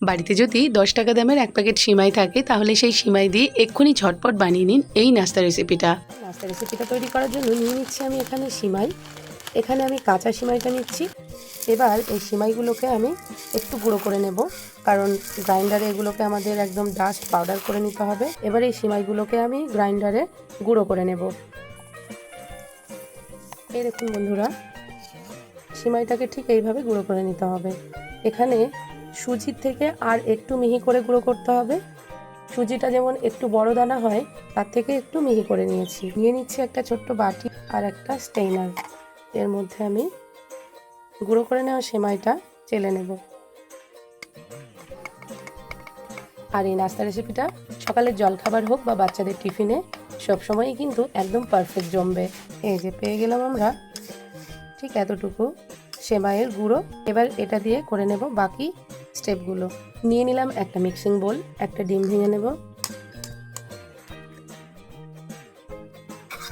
বাড়িতে যদি 10 টাকা দামের এক প্যাকেট সিমাই থাকে তাহলে সেই সিমাই দিয়ে এক্ষুনি ঝটপট বানিয়ে নিন এই নাস্তা রেসিপিটা। নাস্তা রেসিপিটা তৈরি করার জন্য নিয়ে নিচ্ছি আমি এখানে সিমাই। এখানে আমি কাঁচা সিমাইটা নিচ্ছি। এবার এই সিমাইগুলোকে আমি একটু গুঁড়ো করে নেব, কারণ গ্রাইন্ডারে এগুলোকে আমাদের একদম ডাস্ট পাউডার করে নিতে হবে। এবার এই সিমাইগুলোকে আমি গ্রাইন্ডারে গুঁড়ো করে নেব। এই দেখুন বন্ধুরা, সিমাইটাকে ঠিক এইভাবে গুঁড়ো করে নিতে হবে। এখানে সুজির থেকে আর একটু মিহি করে গুঁড়ো করতে হবে। সুজিটা যেমন একটু বড় দানা হয় তার থেকে একটু মিহি করে নিয়ে নিচ্ছি একটা ছোট্ট বাটি আর একটা স্টেইনার। এর মধ্যে আমি গুঁড়ো করে নেওয়া সেমাইটা চেলে নেব। আর এই নাস্তা রেসিপিটা সকালের জলখাবার হোক বা বাচ্চাদের টিফিনে সবসময়ই কিন্তু একদম পারফেক্ট জমবে। এই যে পেয়ে গেলাম আমরা ঠিক এতটুকু সেমাইয়ের গুঁড়ো। এবার এটা দিয়ে করে নেব বাকি স্টেপগুলো। নিয়ে নিলাম একটা মিক্সিং বোল, একটা ডিম ভেঙে নেব।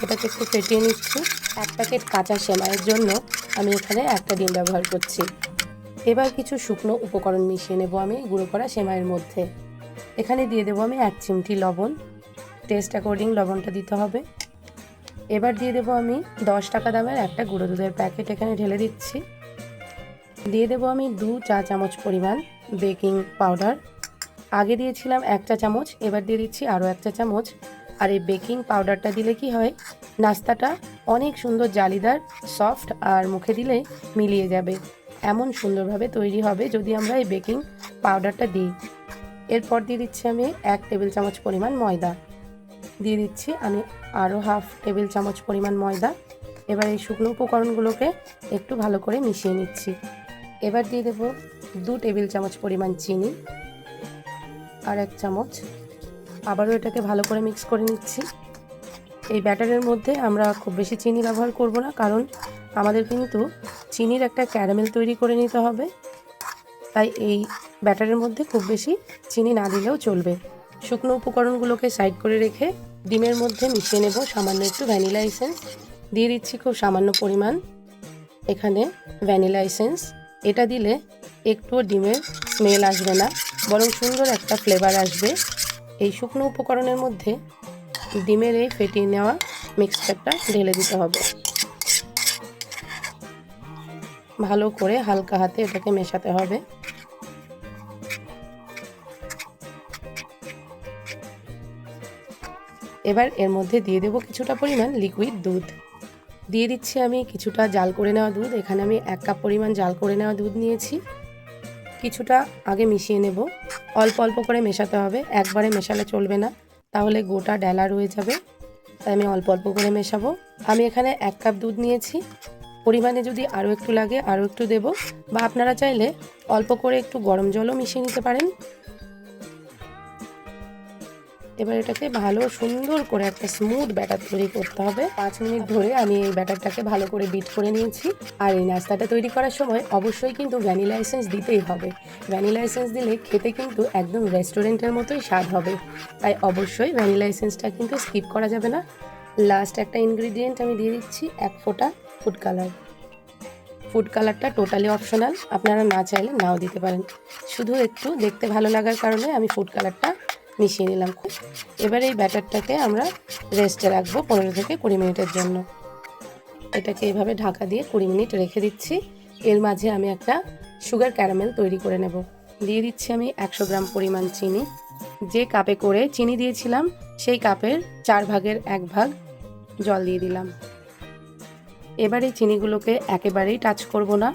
এটাকে একটু ফেটিয়ে নিচ্ছি। এক প্যাকেট কাঁচা সেমাইয়ের জন্য আমি এখানে একটা ডিম ব্যবহার করছি। এবার কিছু শুকনো উপকরণ মিশিয়ে নেব আমি গুঁড়ো করা সেমাইয়ের মধ্যে। এখানে দিয়ে দেবো আমি 1 চিমটি লবণ, টেস্ট অ্যাকর্ডিং লবণটা দিতে হবে। এবার দিয়ে দেবো আমি 10 টাকা দামের একটা গুঁড়ো দুধের প্যাকেট এখানে ঢেলে দিচ্ছি। দিয়ে দেবো আমি 2 চা চামচ পরিমাণ বেকিং পাউডার। আগে দিয়েছিলাম 1 চা চামচ, এবার দিয়ে দিচ্ছি আরও 1 চা চামচ। আর এই বেকিং পাউডারটা দিলে কি হয়, নাস্তাটা অনেক সুন্দর জালিদার, সফট আর মুখে দিলে মিলিয়ে যাবে। এমন সুন্দরভাবে তৈরি হবে যদি আমরা এই বেকিং পাউডারটা দিই। এরপর দিয়ে দিচ্ছি আমি 1 টেবিল চামচ পরিমাণ ময়দা। দিয়ে দিচ্ছি আমি আরও হাফ টেবিল চামচ পরিমাণ ময়দা। এবার এই শুকনো উপকরণগুলোকে একটু ভালো করে মিশিয়ে নিচ্ছি। এবার দিয়ে দেবো 2 টেবিল চামচ পরিমাণ চিনি আর 1 চামচ। আবারও এটাকে ভালো করে মিক্স করে নিচ্ছি। এই ব্যাটারের মধ্যে আমরা খুব বেশি চিনি ব্যবহার করব না, কারণ আমাদের কিন্তু চিনির একটা ক্যারামেল তৈরি করে নিতে হবে। তাই এই ব্যাটারের মধ্যে খুব বেশি চিনি না দিলেও চলবে। শুকনো উপকরণগুলোকে সাইড করে রেখে ডিমের মধ্যে মিশিয়ে নেব সামান্য একটু ভ্যানিলা এসেন্স। দিয়ে দিচ্ছি খুব সামান্য পরিমাণ এখানে ভ্যানিলা এসেন্স। এটা দিলে একটুও ডিমের স্মেল আসবে না, বরং সুন্দর একটা ফ্লেভার আসবে। এই শুকনো উপকরণের মধ্যে ডিমের এই ফেটিয়ে নেওয়া মিক্সচারটা ঢেলে দিতে হবে। ভালো করে হালকা হাতে এটাকে মেশাতে হবে। এবার এর মধ্যে দিয়ে দেব কিছুটা পরিমাণ লিকুইড দুধ। দিয়ে দিচ্ছি আমি কিছুটা জাল করে নেওয়া দুধ। এখানে আমি 1 কাপ পরিমাণ জাল করে নেওয়া দুধ নিয়েছি। কিছুটা আগে মিশিয়ে নেব, অল্প অল্প করে মেশাতে হবে, একবারে মেশালে চলবে না, তাহলে গোটা ডেলা রয়ে যাবে। তাই আমি অল্প অল্প করে মেশাবো। আমি এখানে 1 কাপ দুধ নিয়েছি, পরিমাণে যদি আরও একটু লাগে আরও একটু দেব, বা আপনারা চাইলে অল্প করে একটু গরম জলও মিশিয়ে নিতে পারেন। এবার এটাকে ভালো সুন্দর করে একটা স্মুথ ব্যাটার তৈরি করতে হবে। 5 মিনিট ধরে আমি এই ব্যাটারটাকে ভালো করে বিট করে নিয়েছি। আর এই নাস্তাটা তৈরি করার সময় অবশ্যই কিন্তু ভ্যানিলা এসেন্স দিতেই হবে। ভ্যানিলা এসেন্স দিলে খেতে কিন্তু একদম রেস্টুরেন্টের মতোই স্বাদ হবে। তাই অবশ্যই ভ্যানিলা এসেন্সটা কিন্তু স্কিপ করা যাবে না। লাস্ট একটা ইনগ্রিডিয়েন্ট আমি দিয়ে দিচ্ছি 1 ফোঁটা ফুড কালার। ফুড কালারটা টোটালি অপশনাল, আপনারা না চাইলে নাও দিতে পারেন। শুধু একটু দেখতে ভালো লাগার কারণে আমি ফুড কালারটা মিশিয়ে নিলাম। এবার এই ব্যাটারটাকে আমরা রেস্টে রাখবো 15 থেকে 20 মিনিটের জন্য। এটাকে এইভাবে ঢাকা দিয়ে 20 মিনিট রেখে দিচ্ছি। এর মাঝে আমি একটা সুগার ক্যারামেল তৈরি করে নেব। দিয়ে দিচ্ছি আমি 100 গ্রাম পরিমাণ চিনি। যে কাপে করে চিনি দিয়েছিলাম সেই কাপের 4 ভাগের 1 ভাগ জল দিয়ে দিলাম। এবার এই চিনিগুলোকে একেবারেই টাচ করব না,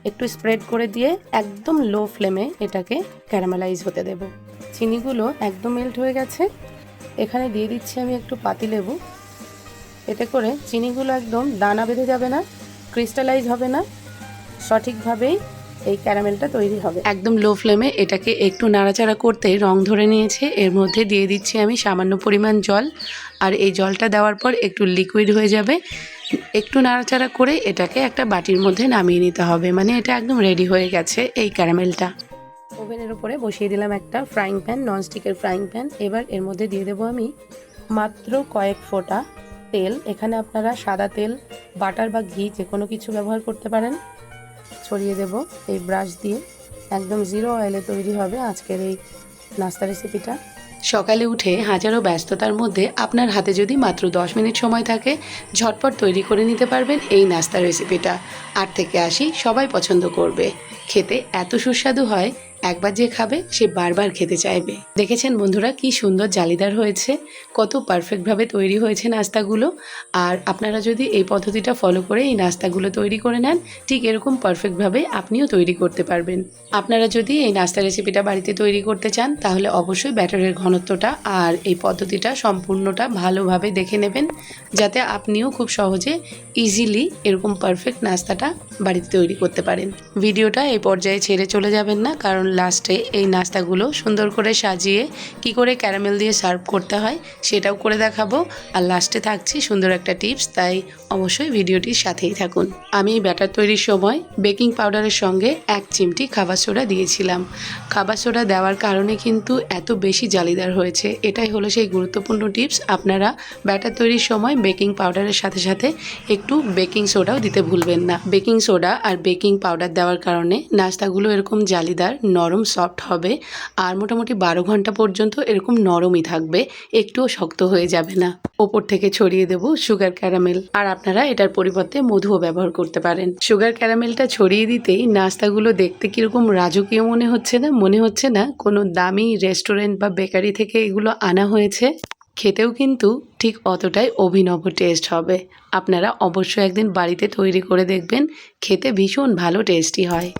একটু স্প্রেড করে দিয়ে একদম লো ফ্লেমে এটাকে ক্যারামেলাইজ হতে দেব। চিনিগুলো একদম মেল্ট হয়ে গেছে। এখানে দিয়ে দিচ্ছি আমি একটু পাতিলেবু। এতে করে চিনিগুলো একদম দানা বেঁধে যাবে না, ক্রিস্টালাইজ হবে না, সঠিকভাবেই এই ক্যারামেলটা তৈরি হবে। একদম লো ফ্লেমে এটাকে একটু নাড়াচাড়া করতে রং ধরে নিয়েছে। এর মধ্যে দিয়ে দিচ্ছি আমি সামান্য পরিমাণ জল। আর এই জলটা দেওয়ার পর একটু লিকুইড হয়ে যাবে। একটু নাড়াচাড়া করে এটাকে একটা বাটির মধ্যে নামিয়ে নিতে হবে। মানে এটা একদম রেডি হয়ে গেছে এই ক্যারামেলটা। ওভেনের উপরে বসিয়ে দিলাম একটা ফ্রাইং প্যান, ননস্টিকের ফ্রাইং প্যান। এবার এর মধ্যে দিয়ে দেবো আমি মাত্র কয়েক ফোঁটা তেল। এখানে আপনারা সাদা তেল, বাটার বা ঘি যে কোনো কিছু ব্যবহার করতে পারেন। ছড়িয়ে দেব এই ব্রাশ দিয়ে। একদম জিরো অয়েলে তৈরি হবে আজকের এই নাস্তা রেসিপিটা। সকালে উঠে হাজারো ব্যস্ততার মধ্যে আপনার হাতে যদি মাত্র 10 মিনিট সময় থাকে, ঝটপট তৈরি করে নিতে পারবেন এই নাস্তা রেসিপিটা। 8 থেকে 80 সবাই পছন্দ করবে। খেতে এত সুস্বাদু হয়, একবার যে খাবে সে বারবার খেতে চাইবে। দেখেছেন বন্ধুরা কি সুন্দর জালিদার হয়েছে, কত পারফেক্টভাবে তৈরি হয়েছে নাস্তাগুলো। আর আপনারা যদি এই পদ্ধতিটা ফলো করে এই নাস্তাগুলো তৈরি করে নেন, ঠিক এরকম পারফেক্টভাবে আপনিও তৈরি করতে পারবেন। আপনারা যদি এই নাস্তা রেসিপিটা বাড়িতে তৈরি করতে চান, তাহলে অবশ্যই ব্যাটারের ঘনত্বটা আর এই পদ্ধতিটা সম্পূর্ণটা ভালোভাবে দেখে নেবেন, যাতে আপনিও খুব সহজে ইজিলি এরকম পারফেক্ট নাস্তাটা বাড়িতে তৈরি করতে পারেন। ভিডিওটা এই পর্যায়ে ছেড়ে চলে যাবেন না, কারণ লাস্টে এই নাস্তাগুলো সুন্দর করে সাজিয়ে কি করে ক্যারামেল দিয়ে সার্ভ করতে হয় সেটাও করে দেখাবো। আর লাস্টে থাকছে সুন্দর একটা টিপস, তাই অবশ্যই ভিডিওটির সাথেই থাকুন। আমি ব্যাটার তৈরির সময় বেকিং পাউডারের সঙ্গে 1 চিমটি খাবার সোডা দিয়েছিলাম। খাবার সোডা দেওয়ার কারণে কিন্তু এত বেশি জালিদার হয়েছে। এটাই হলো সেই গুরুত্বপূর্ণ টিপস। আপনারা ব্যাটার তৈরির সময় বেকিং পাউডারের সাথে সাথে একটু বেকিং সোডাও দিতে ভুলবেন না। বেকিং সোডা আর বেকিং পাউডার দেওয়ার কারণে নাস্তাগুলো এরকম জালিদার নরম সফট হবে, আর মোটামুটি 12 ঘন্টা পর্যন্ত এরকম নরমই থাকবে, একটুও শক্ত হয়ে যাবে না। ওপর থেকে ছড়িয়ে দেব সুগার ক্যারামেল, আর আপনারা এটার পরিবর্তে মধুও ব্যবহার করতে পারেন। সুগার ক্যারামেলটা ছড়িয়ে দিতেই নাস্তাগুলো দেখতে কিরকম রাজকীয় মনে হচ্ছে না? মনে হচ্ছে না কোনো দামি রেস্টুরেন্ট বা বেকারি থেকে এগুলো আনা হয়েছে? খেতেও কিন্তু ঠিক অতটাই অভিনব টেস্ট হবে। আপনারা অবশ্যই একদিন বাড়িতে তৈরি করে দেখবেন, খেতে ভীষণ ভালো টেস্টি হয়।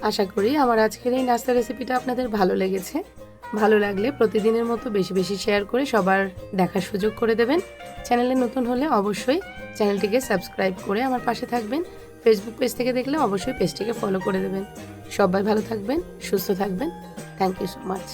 আশা করি আমার আজকের এই নাস্তা রেসিপিটা আপনাদের ভালো লেগেছে। ভালো লাগলে প্রতিদিনের মতো বেশি বেশি শেয়ার করে সবার দেখার সুযোগ করে দেবেন। চ্যানেলে নতুন হলে অবশ্যই চ্যানেলটিকে সাবস্ক্রাইব করে আমার পাশে থাকবেন। ফেসবুক পেজ থেকে দেখলে অবশ্যই পেজটিকে ফলো করে দেবেন। সবাই ভালো থাকবেন, সুস্থ থাকবেন। Thank you so much.